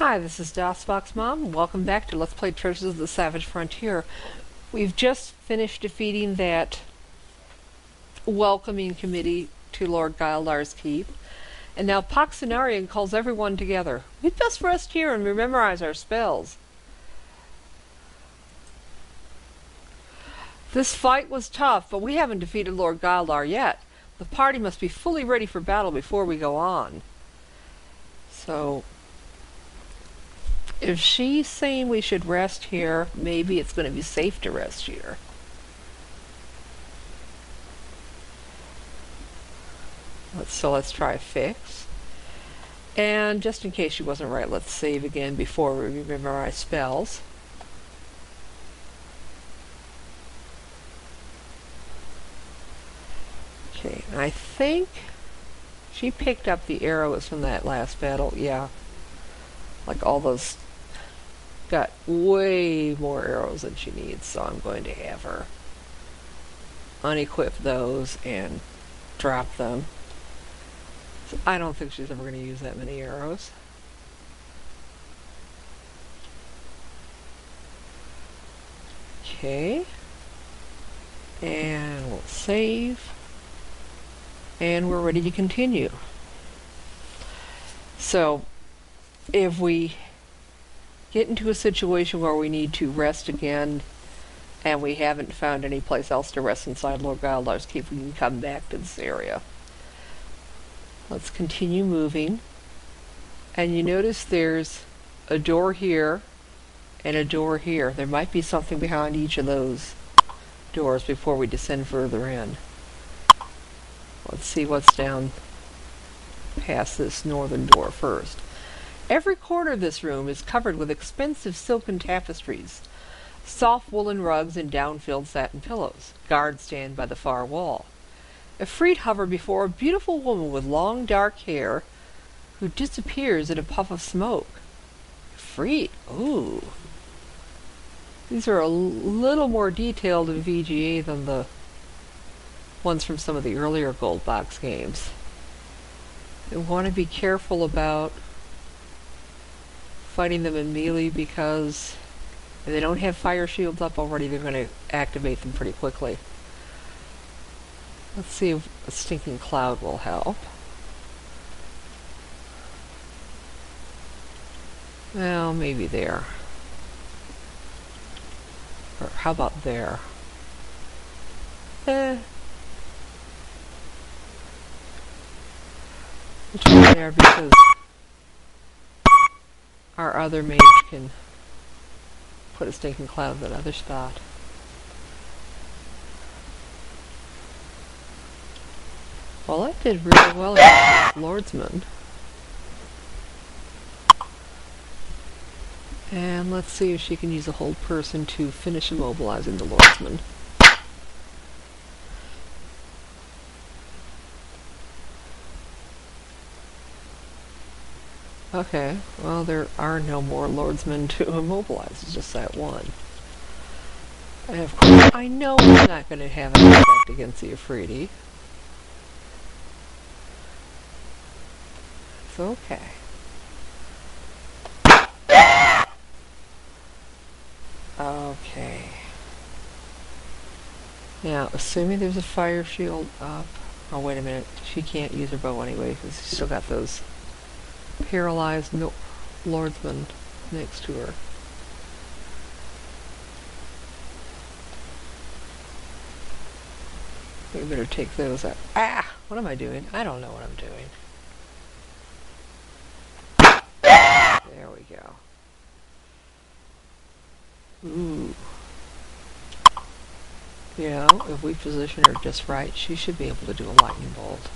Hi, this is DOSBox Mom. Welcome back to Let's Play Treasures of the Savage Frontier. We've just finished defeating that welcoming committee to Lord Geildarr's keep, and now Poxenarian calls everyone together. We'd best rest here and memorize our spells. This fight was tough, but we haven't defeated Lord Geildarr yet. The party must be fully ready for battle before we go on. So, if she's saying we should rest here, maybe it's going to be safe to rest here. Let's try a fix. And just in case she wasn't right, let's save again before we memorize spells. Okay, I think she picked up the arrows from that last battle. Yeah. Like all those, got way more arrows than she needs, so I'm going to have her unequip those and drop them. So I don't think she's ever going to use that many arrows. Okay. And we'll save. And we're ready to continue. So, if we get into a situation where we need to rest again, and we haven't found any place else to rest inside Lord Geildarr's keep, we can come back to this area. Let's continue moving. And you notice there's a door here and a door here. There might be something behind each of those doors before we descend further in. Let's see what's down past this northern door first. Every corner of this room is covered with expensive silken tapestries, soft woolen rugs, and down-filled satin pillows. Guards stand by the far wall. Efreet hover before a beautiful woman with long dark hair who disappears in a puff of smoke. Efreet, ooh. These are a little more detailed in VGA than the ones from some of the earlier gold box games. You want to be careful about fighting them in melee, because if they don't have fire shields up already, they're going to activate them pretty quickly. Let's see if a stinking cloud will help. Well, maybe there. Or how about there? We'll try there because our other mage can put a stinking cloud in that other spot. Well, that did really well against this Lordsman. And let's see if she can use a hold person to finish immobilizing the Lordsman. Okay, well, there are no more Lordsmen to immobilize, it's just that one. And of course, I know it's not going to have an effect against the Efreeti. It's okay. Okay. Now, assuming there's a fire shield up... Oh, wait a minute. She can't use her bow anyway, because she's still got those paralyzed Lordsmen next to her. We better take those out. Ah! What am I doing? I don't know what I'm doing. There we go. Ooh. You know, if we position her just right, she should be able to do a lightning bolt.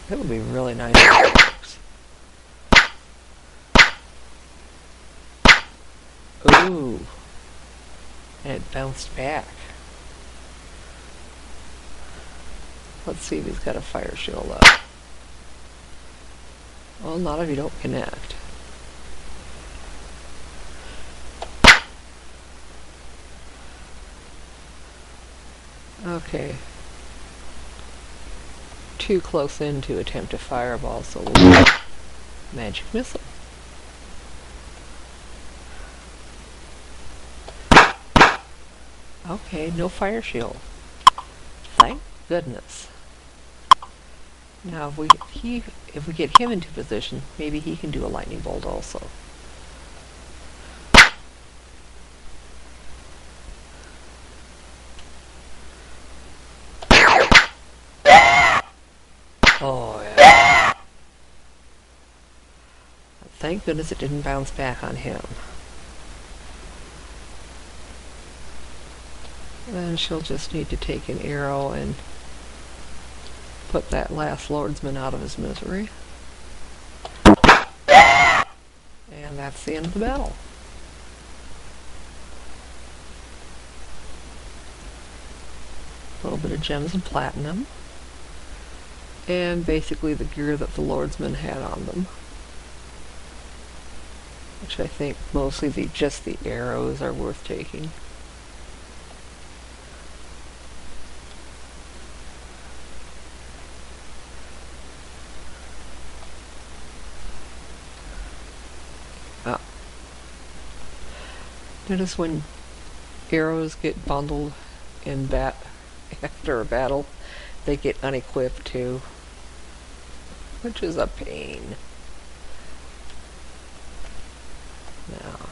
That would be really nice. Ooh. And it bounced back. Let's see if he's got a fire shield up. Well, not if you don't connect. Okay. too close in to attempt a fireball, so we'll do magic missile. Okay, no fire shield. Thank goodness. Now, if we get him into position, maybe he can do a lightning bolt also. Oh, yeah. Thank goodness it didn't bounce back on him. Then she'll just need to take an arrow and put that last lordsman out of his misery. And that's the end of the battle. A little bit of gems and platinum. And basically the gear that the lordsmen had on them. Which I think mostly just the arrows are worth taking. Notice when arrows get bundled in after a battle, they get unequipped too, which is a pain. Now,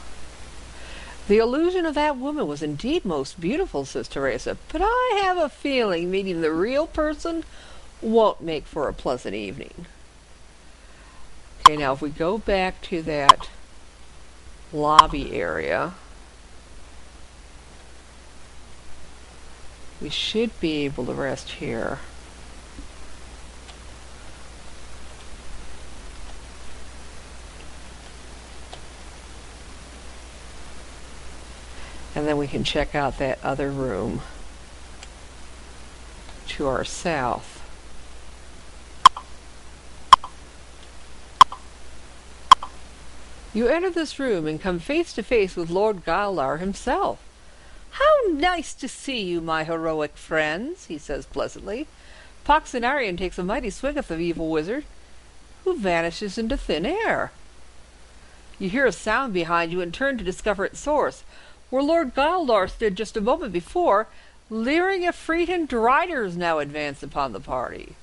the illusion of that woman was indeed most beautiful, says Teresa, but I have a feeling meeting the real person won't make for a pleasant evening. Okay, now if we go back to that lobby area, we should be able to rest here. And then we can check out that other room to our south. You enter this room and come face to face with Lord Geildarr himself. How nice to see you, my heroic friends, he says pleasantly. Poxenarian takes a mighty swing at the evil wizard, who vanishes into thin air. You hear a sound behind you and turn to discover its source. Where Lord Geildarr stood just a moment before, leering Ifrit and Driders now advance upon the party.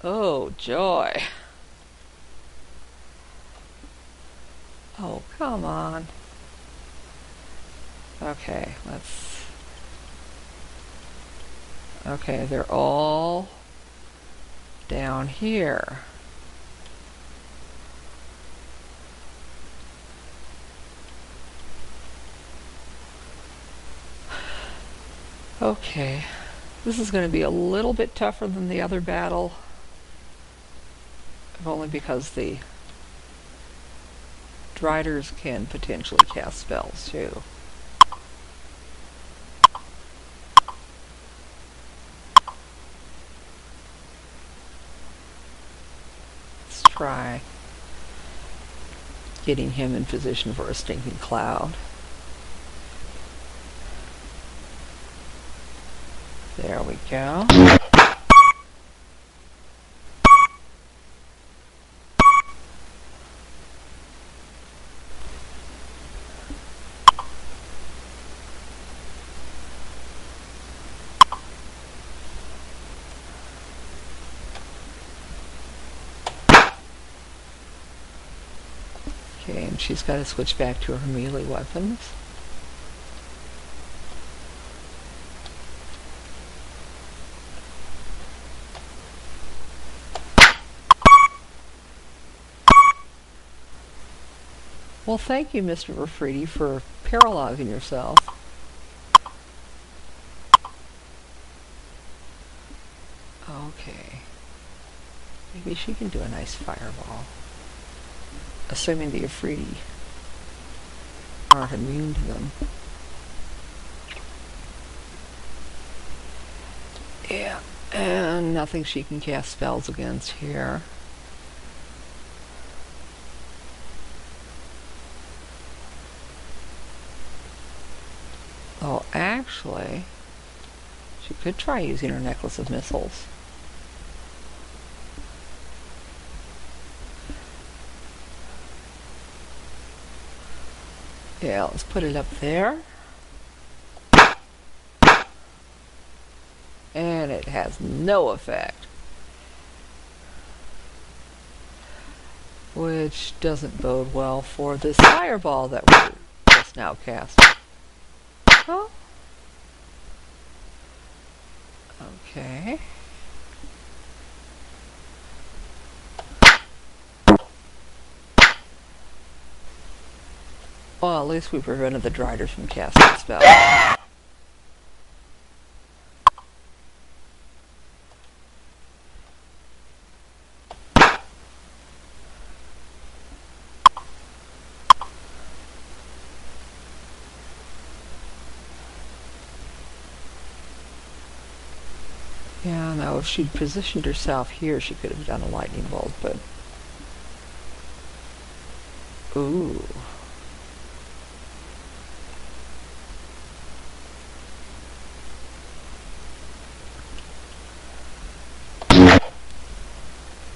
Oh, joy. Oh, come on. Okay, okay, they're all down here. Okay, this is going to be a little bit tougher than the other battle, only because the Driders can potentially cast spells too. Let's try getting him in position for a stinking cloud. There we go. Okay, and she's got to switch back to her melee weapons. Well, thank you, Mr. Ifrit, for paralyzing yourself. Okay. Maybe she can do a nice fireball. Assuming the Ifrit aren't immune to them. Yeah, and nothing she can cast spells against here. Oh, actually, she could try using her necklace of missiles. Yeah, let's put it up there. And it has no effect. Which doesn't bode well for this fireball that we just now cast. Oh. Okay. Well, at least we prevented the Driders from casting a spell. Yeah, now if she'd positioned herself here, she could have done a lightning bolt, but... Ooh.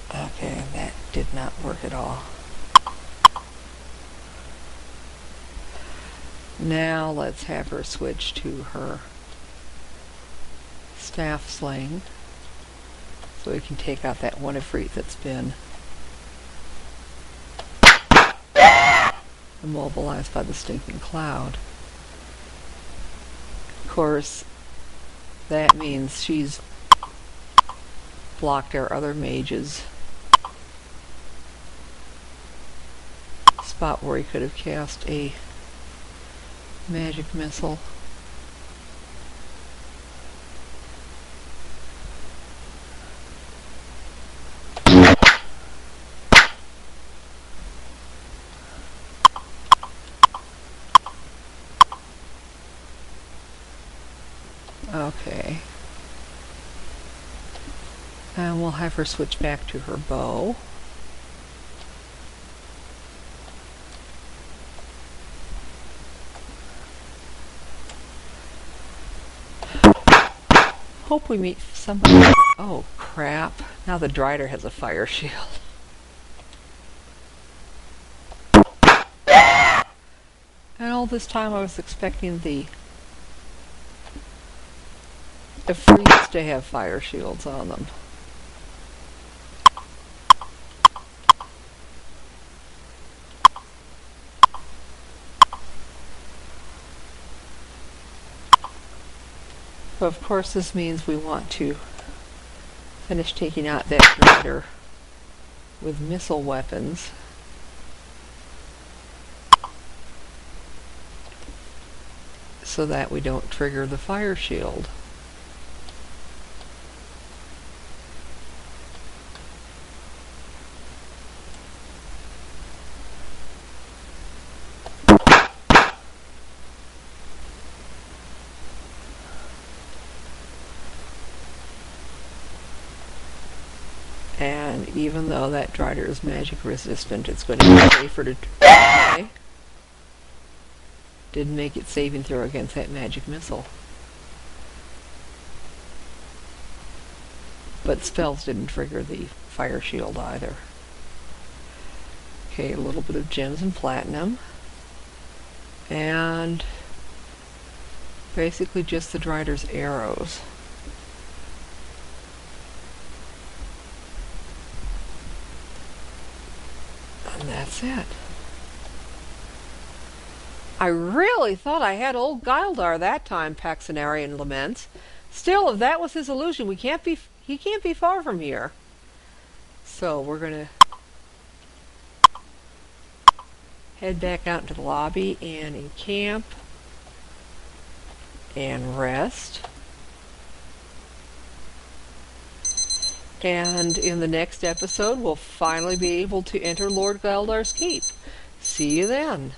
Okay, that did not work at all. Now let's have her switch to her staff sling so we can take out that one Ifrit that's been immobilized by the stinking cloud. Of course, that means she's blocked our other mage's spot where he could have cast a magic missile. Okay. And we'll have her switch back to her bow. Hope we meet somebody. Oh, crap. Now the Drider has a fire shield. And all this time I was expecting the Ifrits to have fire shields on them. But of course this means we want to finish taking out that Drider with missile weapons. So that we don't trigger the fire shield. And even though that Drider is magic resistant, it's going to be safer to try. Didn't make it saving throw against that magic missile. But spells didn't trigger the fire shield either. Okay, a little bit of gems and platinum. And basically just the Drider's arrows. And that's it. I really thought I had old Geildarr that time, Paxenarian laments. Still, if that was his illusion, he can't be far from here. So we're gonna head back out into the lobby and encamp and rest. And in the next episode, we'll finally be able to enter Lord Geildarr's keep. See you then.